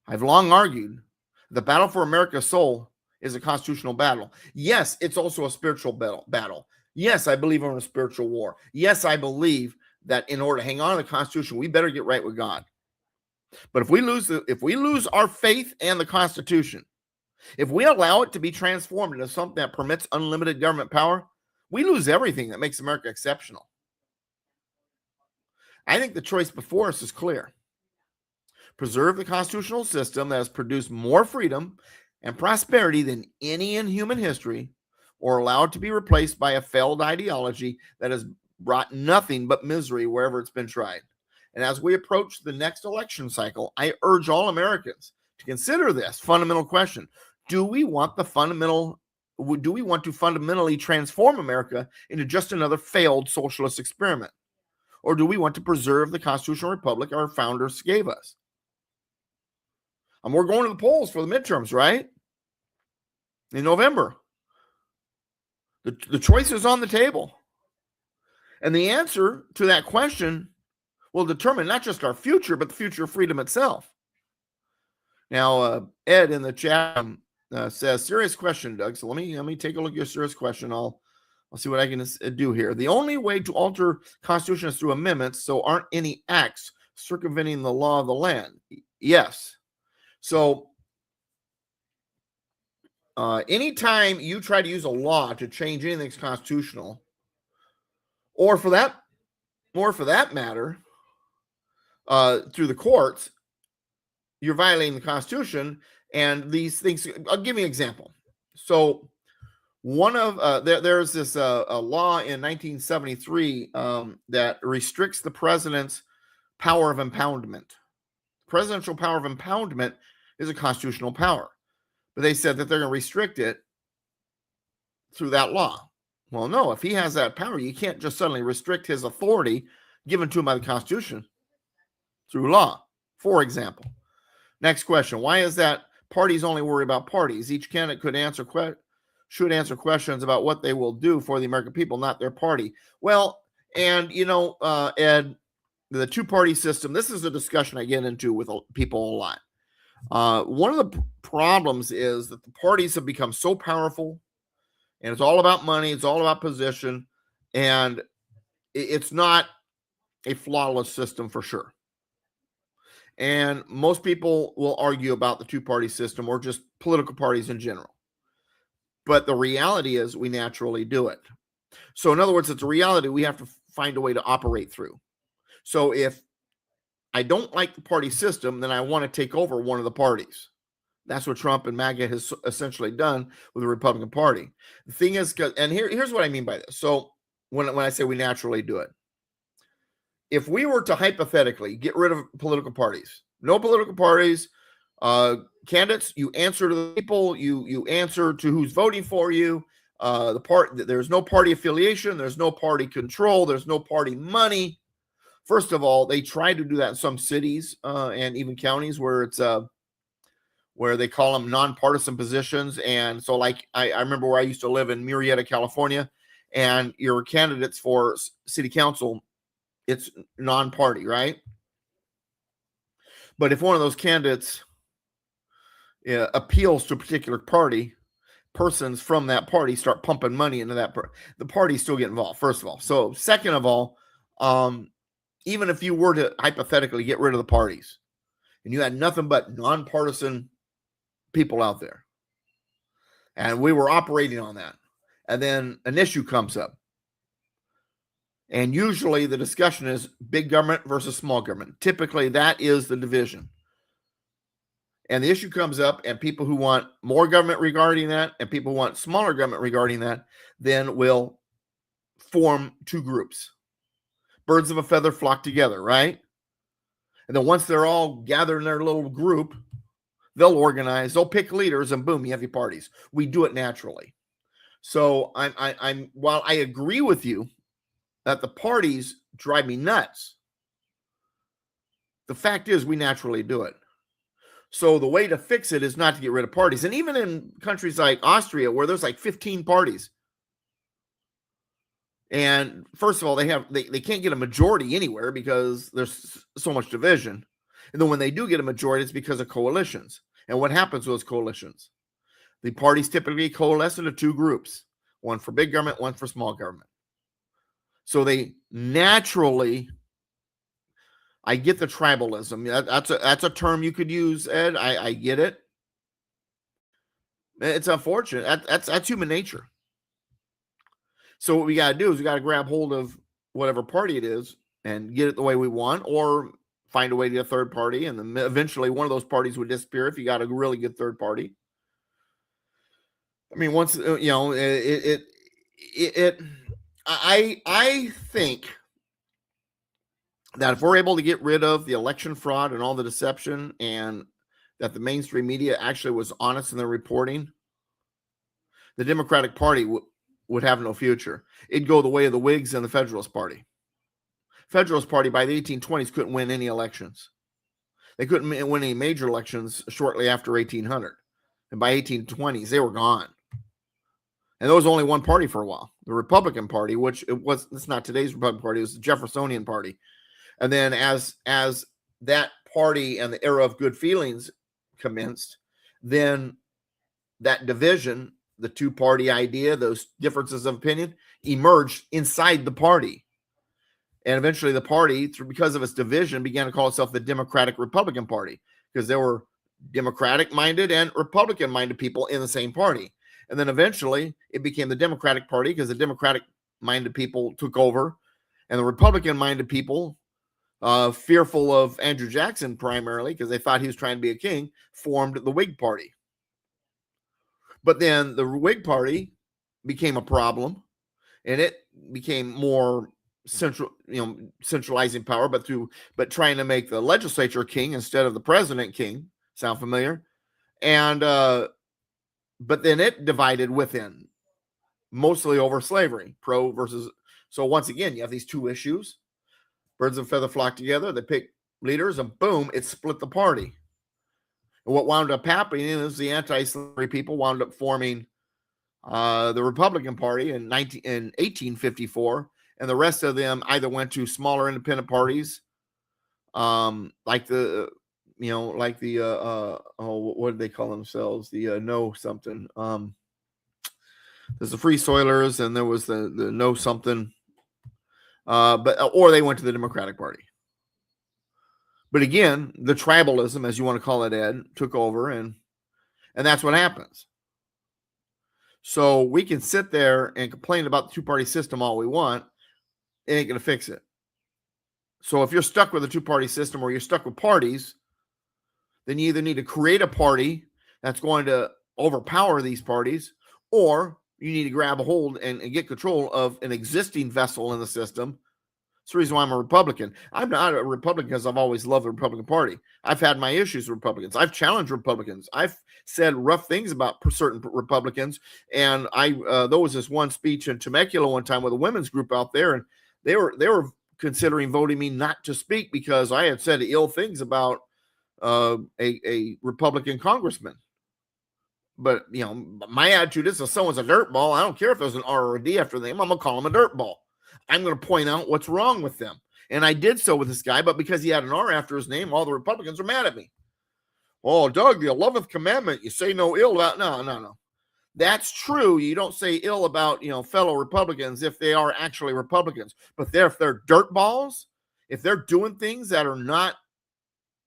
I've long argued the battle for America's soul is a constitutional battle. Yes, it's also a spiritual battle. Yes, I believe we're in a spiritual war. Yes, I believe that in order to hang on to the Constitution, we better get right with God. But if we lose our faith and the Constitution, if we allow it to be transformed into something that permits unlimited government power, we lose everything that makes America exceptional. I think the choice before us is clear. Preserve the constitutional system that has produced more freedom and prosperity than any in human history, or allow it to be replaced by a failed ideology that has brought nothing but misery wherever it's been tried. And as we approach the next election cycle, I urge all Americans to consider this fundamental question. Do we want to fundamentally transform America into just another failed socialist experiment? Or do we want to preserve the constitutional republic our founders gave us? And we're going to the polls for the midterms, right? In November. The choice is on the table. And the answer to that question will determine not just our future, but the future of freedom itself. Now, Ed in the chat says, serious question, Doug. So let me take a look at your serious question. I'll see what I can do here. The only way to alter Constitution is through amendments, so aren't any acts circumventing the law of the land? Yes. So anytime you try to use a law to change anything that's constitutional, or for that matter, through the courts, you're violating the Constitution. And these things, I'll give you an example. So there's this a law in 1973 that restricts the president's power of impoundment. Presidential power of impoundment is a constitutional power, but they said that they're going to restrict it through that law. Well, no, if he has that power, you can't just suddenly restrict his authority given to him by the Constitution through law, for example. Next question. Why is that parties only worry about parties? Each candidate could answer should answer questions about what they will do for the American people, not their party. Well, and Ed, the two-party system, this is a discussion I get into with people a lot. One of the problems is that the parties have become so powerful, and it's all about money, it's all about position, and it's not a flawless system for sure. And most people will argue about the two-party system or just political parties in general. But the reality is we naturally do it. So in other words, it's a reality we have to find a way to operate through. So if I don't like the party system, then I want to take over one of the parties. That's what Trump and MAGA has essentially done with the Republican Party. The thing is, and here's what I mean by this. So when I say we naturally do it, if we were to hypothetically get rid of political parties, no political parties, candidates, you answer to the people, you answer to who's voting for you. There's no party affiliation, there's no party control, there's no party money. First of all, they try to do that in some cities and even counties where it's where they call them nonpartisan positions. And so, like I remember where I used to live in Murrieta, California, and your candidates for city council, it's non-party, right? But if one of those candidates appeals to a particular party, persons from that party start pumping money into that the parties still get involved, first of all. So second of all, even if you were to hypothetically get rid of the parties and you had nothing but nonpartisan people out there, and we were operating on that, and then an issue comes up, and usually the discussion is big government versus small government. Typically, that is the division. And the issue comes up, and people who want more government regarding that and people who want smaller government regarding that then will form two groups. Birds of a feather flock together, right? And then once they're all gathered in their little group, they'll organize, they'll pick leaders, and boom, you have your parties. We do it naturally. So I'm while I agree with you that the parties drive me nuts, the fact is we naturally do it. So the way to fix it is not to get rid of parties. And even in countries like Austria, where there's like 15 parties, and first of all, they can't get a majority anywhere because there's so much division. And then when they do get a majority, it's because of coalitions. And what happens with those coalitions? The parties typically coalesce into two groups, one for big government, one for small government. So they naturally, I get the tribalism. That's a term you could use, Ed. I get it. It's unfortunate. That's human nature. So what we got to do is we got to grab hold of whatever party it is and get it the way we want, or find a way to get a third party, and then eventually one of those parties would disappear if you got a really good third party. I mean, once I think that if we're able to get rid of the election fraud and all the deception, and that the mainstream media actually was honest in their reporting, the Democratic Party would have no future. It'd go the way of the Whigs and the Federalist Party. Federalist Party by the 1820s couldn't win any elections. They couldn't win any major elections shortly after 1800. And by 1820s, they were gone. And there was only one party for a while, the Republican Party, which it's not today's Republican Party, it was the Jeffersonian Party. And then as that party and the era of good feelings commenced, then that division, the two-party idea, those differences of opinion, emerged inside the party. And eventually the party, because of its division, began to call itself the Democratic Republican Party, because there were Democratic-minded and Republican-minded people in the same party. And then eventually it became the Democratic Party because the Democratic-minded people took over, and the Republican-minded people, fearful of Andrew Jackson primarily because they thought he was trying to be a king, formed the Whig Party. But then the Whig Party became a problem, and it became more centralizing power, but trying to make the legislature king instead of the president king. Sound familiar? And but then it divided within, mostly over slavery, pro versus. So once again, you have these two issues. Birds of a feather flock together. They pick leaders, and boom, it split the party. And what wound up happening is the anti-slavery people wound up forming the Republican Party in 1854, and the rest of them either went to smaller independent parties, like the what did they call themselves? The no something. There's the Free Soilers, and there was the no something. Or they went to the Democratic Party. But again, the tribalism, as you want to call it, Ed, took over, and that's what happens. So we can sit there and complain about the two-party system all we want. It ain't going to fix it. So if you're stuck with a two-party system or you're stuck with parties, then you either need to create a party that's going to overpower these parties, or you need to grab a hold and get control of an existing vessel in the system. That's the reason why I'm a Republican. I'm not a Republican because I've always loved the Republican Party. I've had my issues with Republicans. I've challenged Republicans. I've said rough things about certain Republicans. And there was this one speech in Temecula one time with a women's group out there, and they were considering voting me not to speak because I had said ill things about a Republican congressman. But, my attitude is if someone's a dirtball, I don't care if there's an R or a D after them. I'm going to call him a dirtball. I'm going to point out what's wrong with them. And I did so with this guy, but because he had an R after his name, all the Republicans are mad at me. Oh, Doug, the 11th commandment, you say no ill about. No. That's true. You don't say ill about, fellow Republicans if they are actually Republicans. But if they're dirtballs, if they're doing things that are not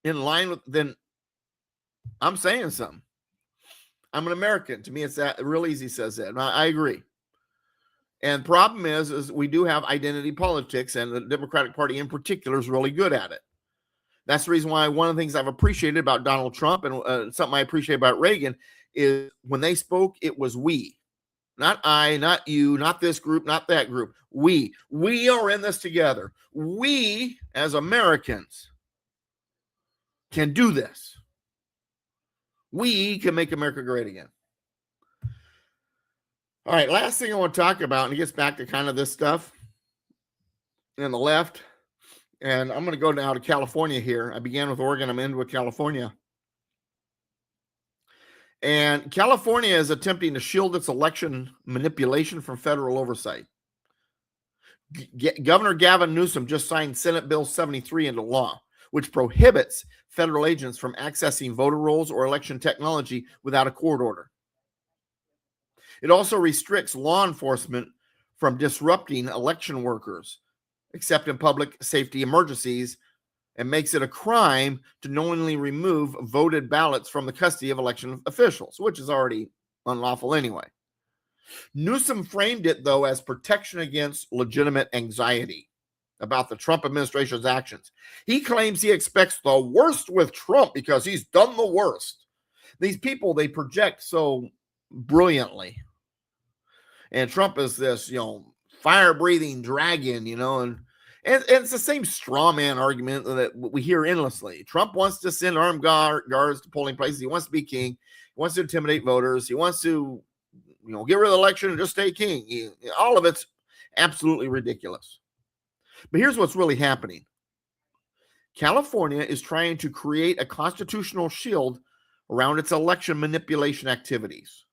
in line with, then I'm saying something. I'm an American. To me, it's that real easy, says that. I agree. And problem is we do have identity politics, and the Democratic Party in particular is really good at it. That's the reason why one of the things I've appreciated about Donald Trump and something I appreciate about Reagan is when they spoke, it was we. Not I, not you, not this group, not that group. We are in this together. We, as Americans, can do this. We can make America great again. All right, last thing I want to talk about, and it gets back to kind of this stuff in the left. And I'm going to go now to California here. I began with Oregon. I'm into California. And California is attempting to shield its election manipulation from federal oversight. Governor Gavin Newsom just signed Senate Bill 73 into law, which prohibits federal agents from accessing voter rolls or election technology without a court order. It also restricts law enforcement from disrupting election workers, except in public safety emergencies, and makes it a crime to knowingly remove voted ballots from the custody of election officials, which is already unlawful anyway. Newsom framed it, though, as protection against legitimate anxiety about the Trump administration's actions. He claims he expects the worst with Trump because he's done the worst. These people, they project so brilliantly. And Trump is this, fire-breathing dragon, and it's the same straw man argument that we hear endlessly. Trump wants to send armed guards to polling places. He wants to be king. He wants to intimidate voters. He wants to, get rid of the election and just stay king. All of it's absolutely ridiculous. But here's what's really happening. California is trying to create a constitutional shield around its election manipulation activities.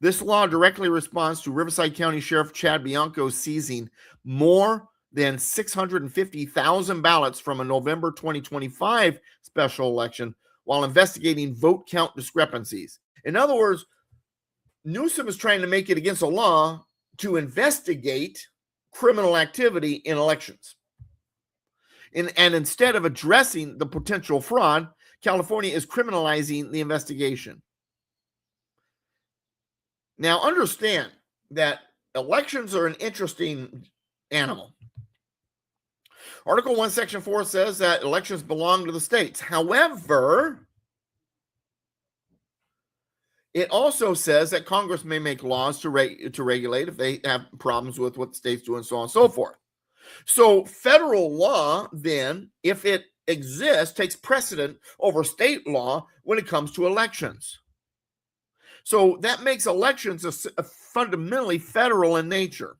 This law directly responds to Riverside County Sheriff Chad Bianco's seizing more than 650,000 ballots from a November 2025 special election while investigating vote count discrepancies. In other words, Newsom is trying to make it against the law to investigate criminal activity in elections. And instead of addressing the potential fraud, California is criminalizing the investigation. Now, understand that elections are an interesting animal. Article 1, Section 4 says that elections belong to the states. However, it also says that Congress may make laws to regulate if they have problems with what the states do and so on and so forth. So federal law, then, if it exists, takes precedent over state law when it comes to elections. So that makes elections a fundamentally federal in nature.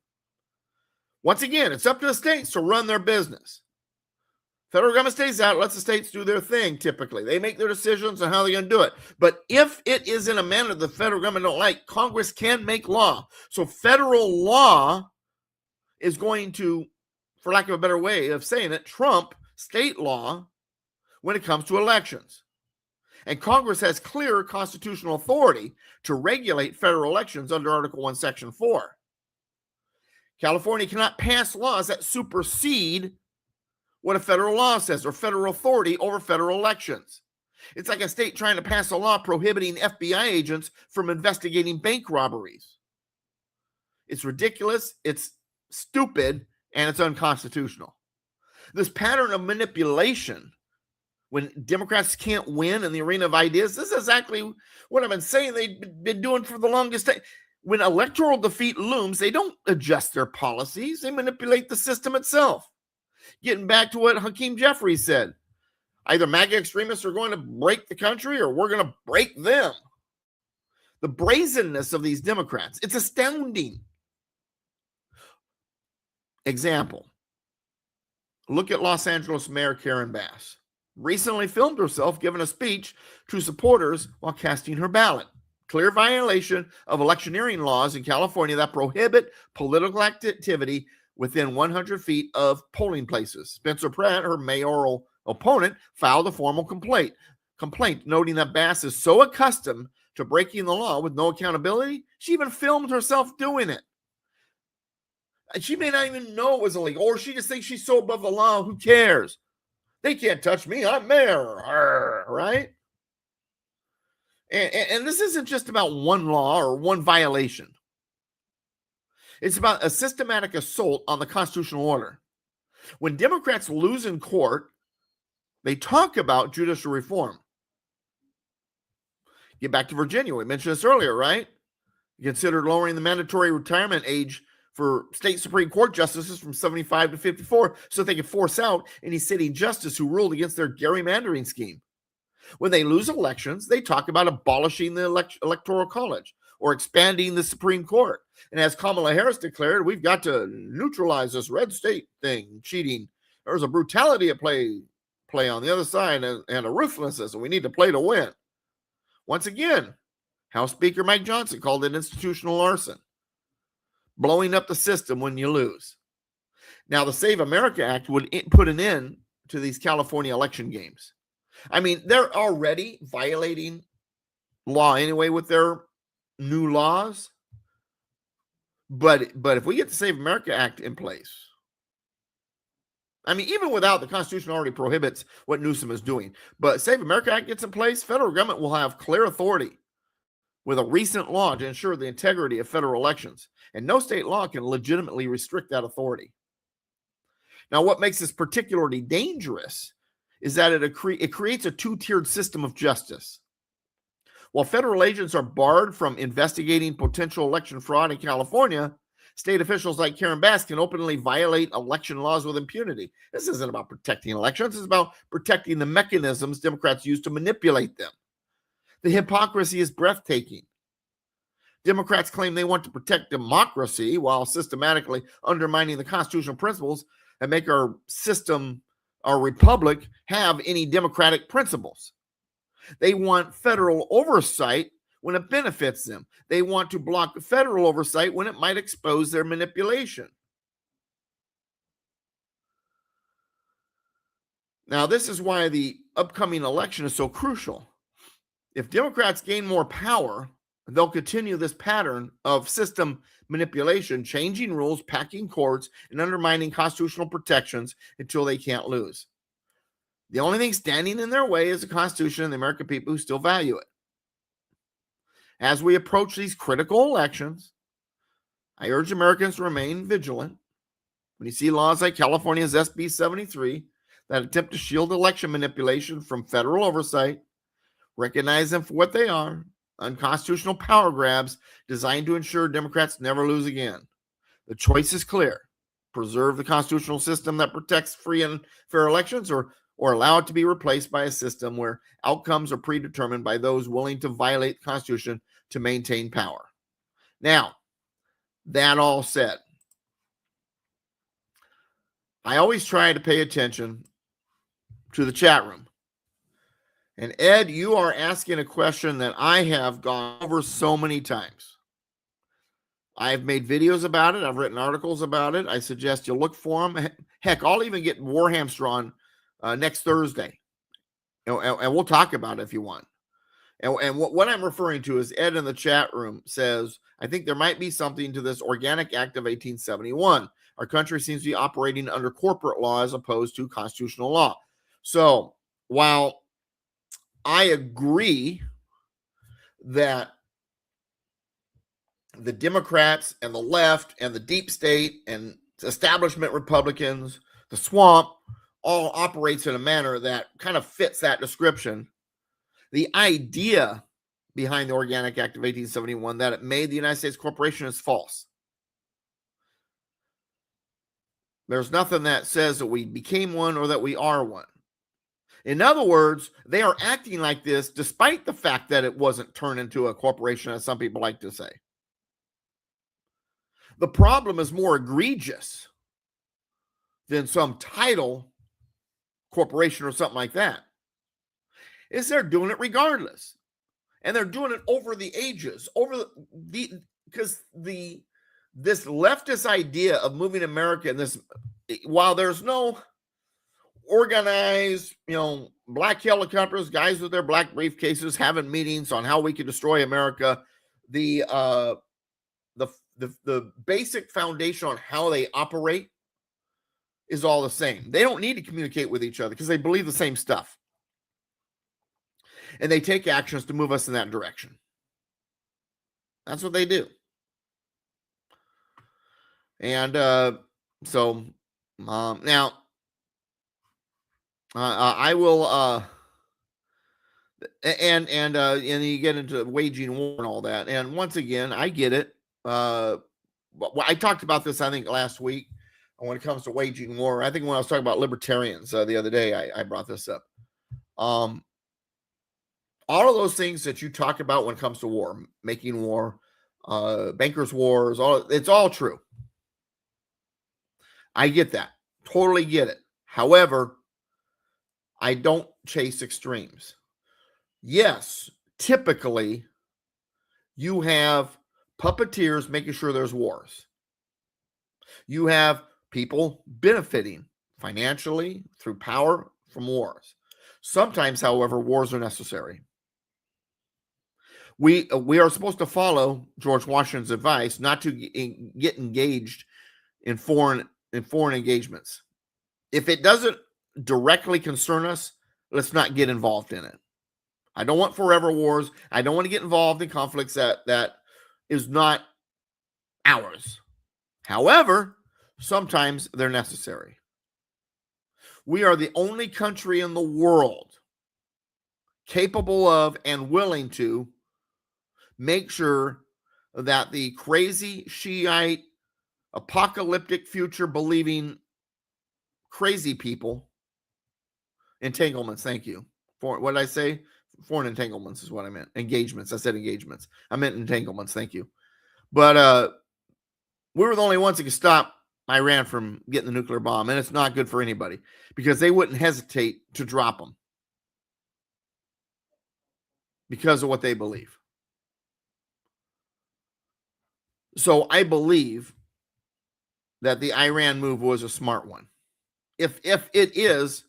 Once again, it's up to the states to run their business. Federal government stays out, lets the states do their thing typically. They make their decisions on how they're going to do it. But if it is in a manner the federal government don't like, Congress can make law. So federal law is going to, for lack of a better way of saying it, trump state law when it comes to elections. And Congress has clear constitutional authority to regulate federal elections under Article 1, Section 4. California cannot pass laws that supersede what a federal law says or federal authority over federal elections. It's like a state trying to pass a law prohibiting FBI agents from investigating bank robberies. It's ridiculous, it's stupid, and it's unconstitutional. This pattern of manipulation, when Democrats can't win in the arena of ideas, this is exactly what I've been saying they've been doing for the longest time. When electoral defeat looms, they don't adjust their policies. They manipulate the system itself. Getting back to what Hakeem Jeffries said, either MAGA extremists are going to break the country or we're going to break them. The brazenness of these Democrats, it's astounding. Example, look at Los Angeles Mayor Karen Bass. Recently filmed herself giving a speech to supporters while casting her ballot. Clear violation of electioneering laws in California that prohibit political activity within 100 feet of polling places. Spencer Pratt, her mayoral opponent, filed a formal complaint noting that Bass is so accustomed to breaking the law with no accountability, she even filmed herself doing it. And she may not even know it was illegal, or she just thinks she's so above the law, who cares? They can't touch me, I'm mayor, right? And this isn't just about one law or one violation. It's about a systematic assault on the constitutional order. When Democrats lose in court, they talk about judicial reform. Get back to Virginia. We mentioned this earlier, right? You considered lowering the mandatory retirement age for state Supreme Court justices from 75 to 54 so they could force out any sitting justice who ruled against their gerrymandering scheme. When they lose elections, they talk about abolishing the electoral college or expanding the Supreme Court. And as Kamala Harris declared, we've got to neutralize this red state thing, cheating. There's a brutality at play on the other side and a ruthlessness, and we need to play to win. Once again, House Speaker Mike Johnson called it institutional arson, blowing up the system when you lose. Now, the Save America Act would put an end to these California election games. I mean, they're already violating law anyway with their new laws. But if we get the Save America Act in place, I mean, even without, the Constitution already prohibits what Newsom is doing. But Save America Act gets in place, federal government will have clear authority with a recent law to ensure the integrity of federal elections. And no state law can legitimately restrict that authority. Now, what makes this particularly dangerous is that it creates a two-tiered system of justice. While federal agents are barred from investigating potential election fraud in California, state officials like Karen Bass can openly violate election laws with impunity. This isn't about protecting elections. It's about protecting the mechanisms Democrats use to manipulate them. The hypocrisy is breathtaking. Democrats claim they want to protect democracy while systematically undermining the constitutional principles that make our system, our republic, have any democratic principles. They want federal oversight when it benefits them. They want to block federal oversight when it might expose their manipulation. Now, this is why the upcoming election is so crucial. If Democrats gain more power, they'll continue this pattern of system manipulation, changing rules, packing courts, and undermining constitutional protections until they can't lose. The only thing standing in their way is the Constitution and the American people who still value it. As we approach these critical elections, I urge Americans to remain vigilant. When you see laws like California's SB 73 that attempt to shield election manipulation from federal oversight, recognize them for what they are, unconstitutional power grabs designed to ensure Democrats never lose again. The choice is clear. Preserve the constitutional system that protects free and fair elections, or allow it to be replaced by a system where outcomes are predetermined by those willing to violate the Constitution to maintain power. Now, that all said, I always try to pay attention to the chat room. And Ed, you are asking a question that I have gone over so many times. I've made videos about it. I've written articles about it. I suggest you look for them. Heck, I'll even get Warhamster on next Thursday. And we'll talk about it if you want. And what I'm referring to is Ed in the chat room says, I think there might be something to this Organic Act of 1871. Our country seems to be operating under corporate law as opposed to constitutional law. So while I agree that the Democrats and the left and the deep state and establishment Republicans, the swamp, all operates in a manner that kind of fits that description, the idea behind the Organic Act of 1871 that it made the United States corporation is false. There's nothing that says that we became one or that we are one. In other words, they are acting like this despite the fact that it wasn't turned into a corporation, as some people like to say. The problem is more egregious than some title corporation or something like that. Is they're doing it regardless. And they're doing it over the ages, because this leftist idea of moving America and this, while there's no organized, black helicopters, guys with their black briefcases having meetings on how we can destroy America, the basic foundation on how they operate is all the same. They don't need to communicate with each other because they believe the same stuff. And they take actions to move us in that direction. That's what they do. And so now I will and you get into waging war and all that. And once again, I get it. I talked about this, I think, last week when it comes to waging war. I think when I was talking about libertarians the other day, I brought this up. All of those things that you talk about when it comes to war, making war, bankers' wars, it's all true. I get that. Totally get it. However, I don't chase extremes. Yes, typically you have puppeteers making sure there's wars. You have people benefiting financially through power from wars. Sometimes, however, wars are necessary. We are supposed to follow George Washington's advice not to get engaged in foreign engagements. If it doesn't directly concern us, let's not get involved in it. I don't want forever wars. I don't want to get involved in conflicts that is not ours. However, sometimes they're necessary. We are the only country in the world capable of and willing to make sure that the crazy Shiite, apocalyptic future believing crazy people, entanglements, thank you. What did I say? Foreign entanglements is what I meant. Engagements. I said engagements. I meant entanglements. Thank you. But we were the only ones that could stop Iran from getting the nuclear bomb. And it's not good for anybody because they wouldn't hesitate to drop them because of what they believe. So I believe that the Iran move was a smart one. If it is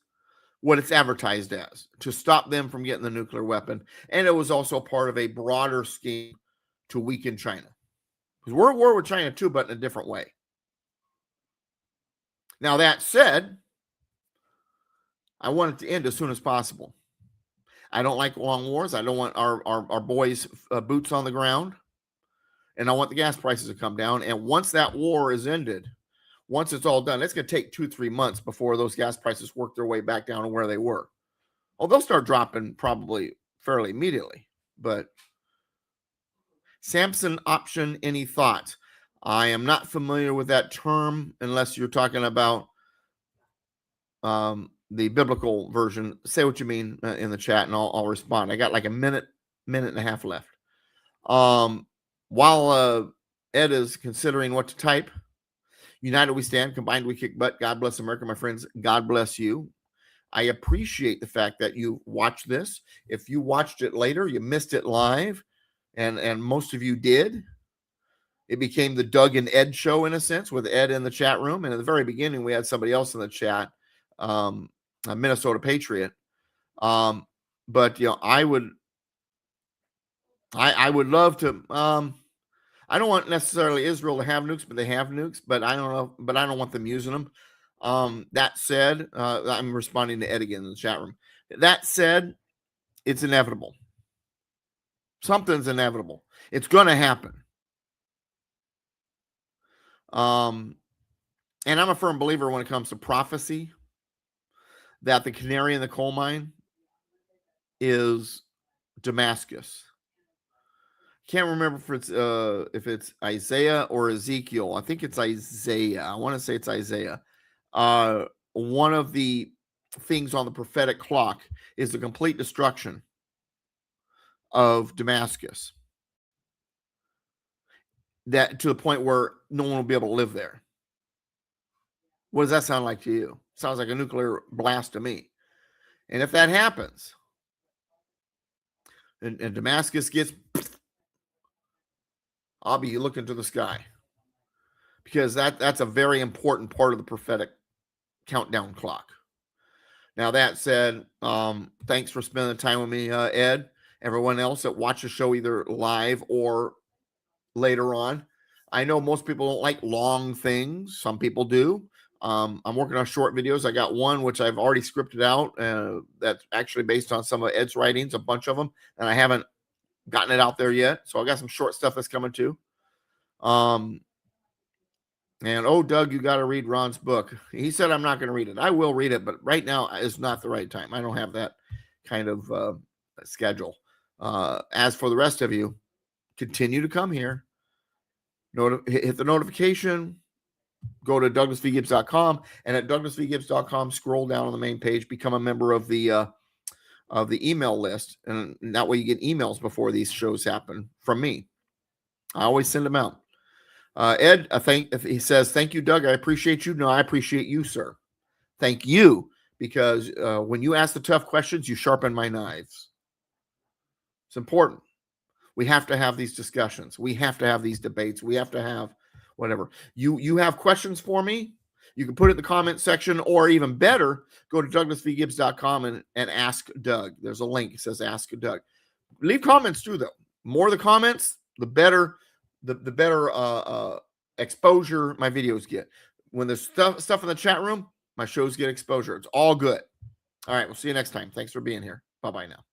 what it's advertised as, to stop them from getting the nuclear weapon. And it was also part of a broader scheme to weaken China. Because we're at war with China too, but in a different way. Now, that said, I want it to end as soon as possible. I don't like long wars. I don't want our boys' boots on the ground. And I want the gas prices to come down. And once that war is ended, once it's all done, it's going to take 2-3 months before those gas prices work their way back down to where they were. Oh, they'll start dropping probably fairly immediately. But Samson option, any thoughts? I am not familiar with that term unless you're talking about the biblical version. Say what you mean in the chat and I'll respond. I got like a minute and a half left. While Ed is considering what to type, united we stand, combined we kick butt. God bless America, my friends. God bless you. I appreciate the fact that you watched this. If you watched it later, you missed it live, and most of you did. It became the Doug and Ed show in a sense, with Ed in the chat room. And at the very beginning, we had somebody else in the chat, a Minnesota Patriot. But I would love to. I don't want necessarily Israel to have nukes, but they have nukes. But I don't know. But I don't want them using them. That said, I'm responding to Ed again in the chat room. That said, it's inevitable. Something's inevitable. It's going to happen. And I'm a firm believer when it comes to prophecy that the canary in the coal mine is Damascus. Can't remember if it's Isaiah or Ezekiel. I think it's Isaiah. I want to say it's Isaiah. One of the things on the prophetic clock is the complete destruction of Damascus. That to the point where no one will be able to live there. What does that sound like to you? Sounds like a nuclear blast to me. And if that happens, and Damascus gets, I'll be looking to the sky, because that's a very important part of the prophetic countdown clock. Now, that said, thanks for spending the time with me, Ed. Everyone else that watches the show either live or later on. I know most people don't like long things. Some people do. I'm working on short videos. I got one which I've already scripted out. That's actually based on some of Ed's writings, a bunch of them, and I haven't gotten it out there yet. So I got some short stuff that's coming too. And Doug, you got to read Ron's book. He said I'm not going to read it. I will read it, but right now is not the right time. I don't have that kind of schedule. As for the rest of you, continue to come here. Hit the notification. Go to DouglasVGibbs.com, and at DouglasVGibbs.com, scroll down on the main page, become a member of the email list, and that way you get emails before these shows happen from me. I always send them out. Ed, he says, thank you, Doug. I appreciate you. No, I appreciate you, sir. Thank you, because when you ask the tough questions, you sharpen my knives. It's important. We have to have these discussions. We have to have these debates. We have to have whatever. You have questions for me, you can put it in the comment section, or even better, go to DouglasVGibbs.com and ask Doug. There's a link. It says Ask Doug. Leave comments too, though. More of the comments, the better the better exposure my videos get. When there's stuff in the chat room, my shows get exposure. It's all good. All right, we'll see you next time. Thanks for being here. Bye-bye now.